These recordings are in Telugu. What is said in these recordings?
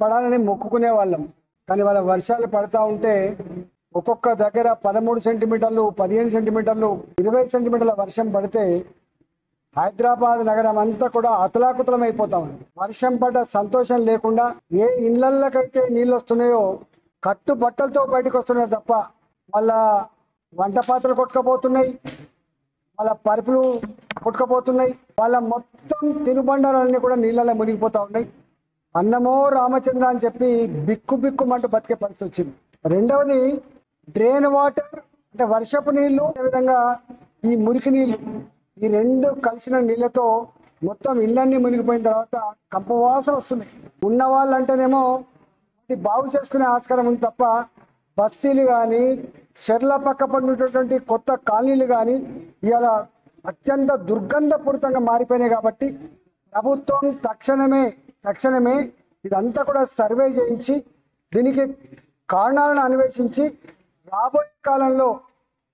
పడాలని మొక్కుకునే వాళ్ళం, కానీ వాళ్ళ వర్షాలు పడతా ఉంటే ఒక్కొక్క దగ్గర 13 సెంటీమీటర్లు, 15 సెంటీమీటర్లు, 20 సెంటీమీటర్ల వర్షం పడితే హైదరాబాద్ నగరం అంతా కూడా అతలాకుతలం అయిపోతా ఉంది. వర్షం పడ్డ సంతోషం లేకుండా ఏ ఇళ్లకైతే నీళ్ళు వస్తున్నాయో కట్టు బట్టలతో బయటకు వస్తున్నాయి తప్ప వాళ్ళ వంట పాత్రలు కొట్టుకపోతున్నాయి, వాళ్ళ పరుపులు కొట్టుకపోతున్నాయి, వాళ్ళ మొత్తం తినుబండాలన్నీ కూడా నీళ్ళలో మునిగిపోతా ఉన్నాయి. అన్నమో రామచంద్ర అని చెప్పి బిక్కు బిక్కుమంటూ బతికే పరిస్థితి వచ్చింది. రెండవది డ్రైన్ వాటర్ అంటే వర్షపు నీళ్లు, అదేవిధంగా ఈ మురికి నీళ్లు, ఈ రెండు కలిసిన నీళ్ళతో మొత్తం ఇళ్ళన్నీ మునిగిపోయిన తర్వాత కంపవాసన వస్తున్నాయి. ఉన్న వాళ్ళు అంటేనేమో బాగు చేసుకునే ఆస్కారం ఉంది తప్ప బస్తీలు కానీ చెర్ల పక్క పడినటువంటి కొత్త కాలనీలు కానీ ఇవాళ అత్యంత దుర్గంధపూరితంగా మారిపోయినాయి. కాబట్టి ప్రభుత్వం తక్షణమే ఇదంతా కూడా సర్వే చేయించి దీనికి కారణాలను అన్వేషించి రాబోయే కాలంలో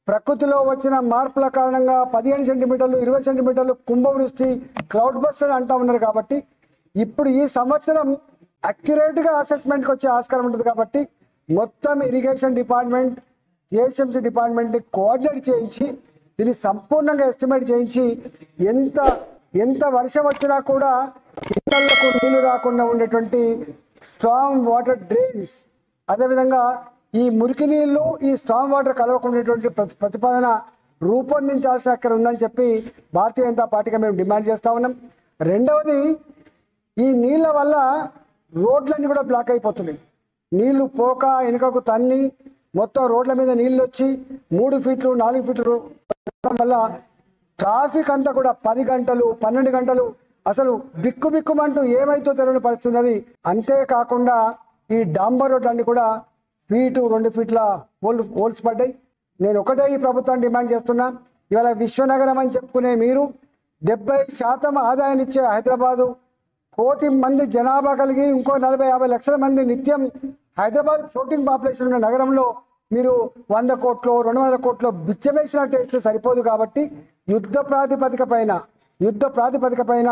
ప్రకృతిలో వచ్చిన మార్పుల కారణంగా 15 సెంటీమీటర్లు, 20 సెంటీమీటర్లు కుంభవృష్టి, క్లౌడ్ బస్టర్ అంటా ఉన్నారు. కాబట్టి ఇప్పుడు ఈ సంవత్సరం అక్యురేట్గా అసెస్మెంట్కి వచ్చే ఆస్కారం ఉంటుంది. కాబట్టి మొత్తం ఇరిగేషన్ డిపార్ట్మెంట్, జిహెచ్ఎంసీ డిపార్ట్మెంట్ని కోఆర్డినేట్ చేయించి దీన్ని సంపూర్ణంగా ఎస్టిమేట్ చేయించి ఎంత వర్షం వచ్చినా కూడా ఇళ్లకు నీళ్లు రాకుండా ఉండేటువంటి స్ట్రాంగ్ వాటర్ డ్రైన్స్, అదేవిధంగా ఈ మురికి నీళ్లు, ఈ స్ట్రాంగ్ వాటర్ కలవకుండేటువంటి ప్రతిపాదన రూపొందించాల్సిన అక్కడ ఉందని చెప్పి భారతీయ జనతా పార్టీగా మేము డిమాండ్ చేస్తా ఉన్నాం. రెండవది, ఈ నీళ్ళ వల్ల రోడ్లన్నీ కూడా బ్లాక్ అయిపోతున్నాయి. నీళ్లు పోక వెనుకకు తన్ని మొత్తం రోడ్ల మీద నీళ్ళు వచ్చి 3 ఫీట్లు 4 ఫీట్లు వల్ల ట్రాఫిక్ అంతా కూడా 10 గంటలు 12 గంటలు అసలు బిక్కుమంటూ ఏమైతో తెలియని పరిస్థితి ఉన్నది. అంతేకాకుండా ఈ డాంబర్ రోడ్లన్నీ కూడా ఫీటు 2 ఫీట్ల హోల్స్ పడ్డాయి. నేను ఒకటే ఈ ప్రభుత్వాన్ని డిమాండ్ చేస్తున్నా, ఇవాళ విశ్వనగరం అని చెప్పుకునే మీరు 70% ఆదాయాన్ని ఇచ్చే హైదరాబాదు, 1 కోటి మంది జనాభా కలిగి ఇంకో 40-50 లక్షల మంది నిత్యం హైదరాబాద్ ఫ్లోటింగ్ పాపులేషన్ ఉన్న నగరంలో మీరు 100 కోట్లు 200 కోట్లు బిచ్చమేసినట్టు వేస్తే సరిపోదు. కాబట్టి యుద్ధ ప్రాతిపదిక పైన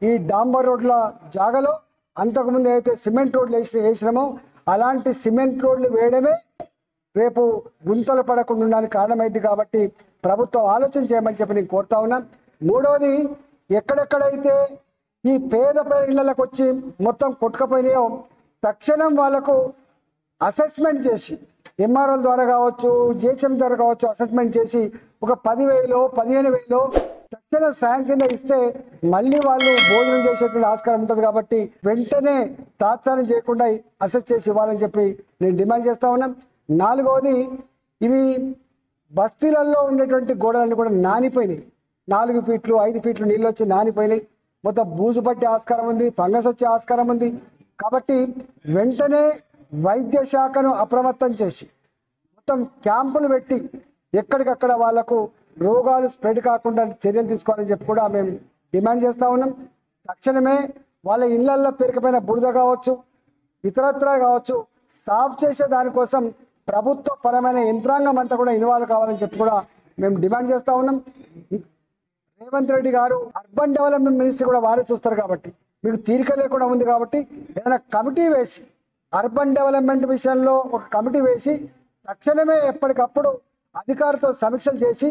ఈ డాంబర్ రోడ్ల జాగలో అంతకుముందు అయితే సిమెంట్ రోడ్లు వేసినామో అలాంటి సిమెంట్ రోడ్లు వేయడమే రేపు గుంతలు పడకుండా ఉండడానికి కారణమైంది. కాబట్టి ప్రభుత్వం ఆలోచన చేయమని చెప్పి నేను కోరుతా ఉన్నా. మూడవది, ఎక్కడెక్కడైతే ఈ పేద ఇళ్లకు వచ్చి మొత్తం కొట్టుకపోయినాయో తక్షణం వాళ్ళకు అసెస్మెంట్ చేసి ఎంఆర్ఓల ద్వారా కావచ్చు, జిహెచ్ఎం ద్వారా కావచ్చు, అసెస్మెంట్ చేసి ఒక 10,000 15,000 తక్షణ సాయం కింద ఇస్తే మళ్ళీ వాళ్ళు భోజనం చేసేటువంటి ఆస్కారం ఉంటుంది. కాబట్టి వెంటనే తాత్సారం చేయకుండా అసెస్ చేసి ఇవ్వాలని చెప్పి నేను డిమాండ్ చేస్తా ఉన్నాం. నాలుగవది, ఇవి బస్తీలలో ఉండేటువంటి గోడలన్నీ కూడా నానిపోయినాయి. 4 ఫీట్లు 5 ఫీట్లు నీళ్ళు వచ్చి నానిపోయినాయి. మొత్తం బూజు పట్టే ఆస్కారం ఉంది, ఫంగస్ వచ్చే ఆస్కారం ఉంది. కాబట్టి వెంటనే వైద్య శాఖను అప్రమత్తం చేసి మొత్తం క్యాంపులు పెట్టి ఎక్కడికక్కడ వాళ్లకు రోగాలు స్ప్రెడ్ కాకుండా చర్యలు తీసుకోవాలని చెప్పి కూడా మేము డిమాండ్ చేస్తూ ఉన్నాం. తక్షణమే వాళ్ళ ఇళ్లల్లో పేరుకపోయిన బురద కావచ్చు, ఇతరత్రా కావచ్చు, సాఫ్ చేసే దానికోసం ప్రభుత్వ పరమైన యంత్రాంగం అంతా కూడా ఇన్వాల్వ్ కావాలని చెప్పి కూడా మేము డిమాండ్ చేస్తూ ఉన్నాం. రేవంత్ రెడ్డి గారు అర్బన్ డెవలప్మెంట్ మినిస్టర్ కూడా వారే చూస్తారు. కాబట్టి మీకు తీరిక లేకుండా ఉంది. కాబట్టి ఏదైనా కమిటీ వేసి అర్బన్ డెవలప్మెంట్ విషయంలో ఒక కమిటీ వేసి తక్షణమే ఎప్పటికప్పుడు అధికారులతో సమీక్షలు చేసి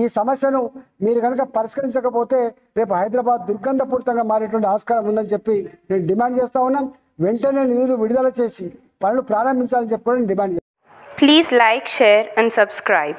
ఈ సమస్యను మీరు కనుక పరిష్కరించకపోతే రేపు హైదరాబాద్ దుర్గంధపూరితంగా మారేటువంటి ఆస్కారం ఉందని చెప్పి నేను డిమాండ్ చేస్తా ఉన్నాం. వెంటనే నిధులు విడుదల చేసి పనులు ప్రారంభించాలని చెప్పి నేను డిమాండ్ చేస్తాను. Please like, share and subscribe.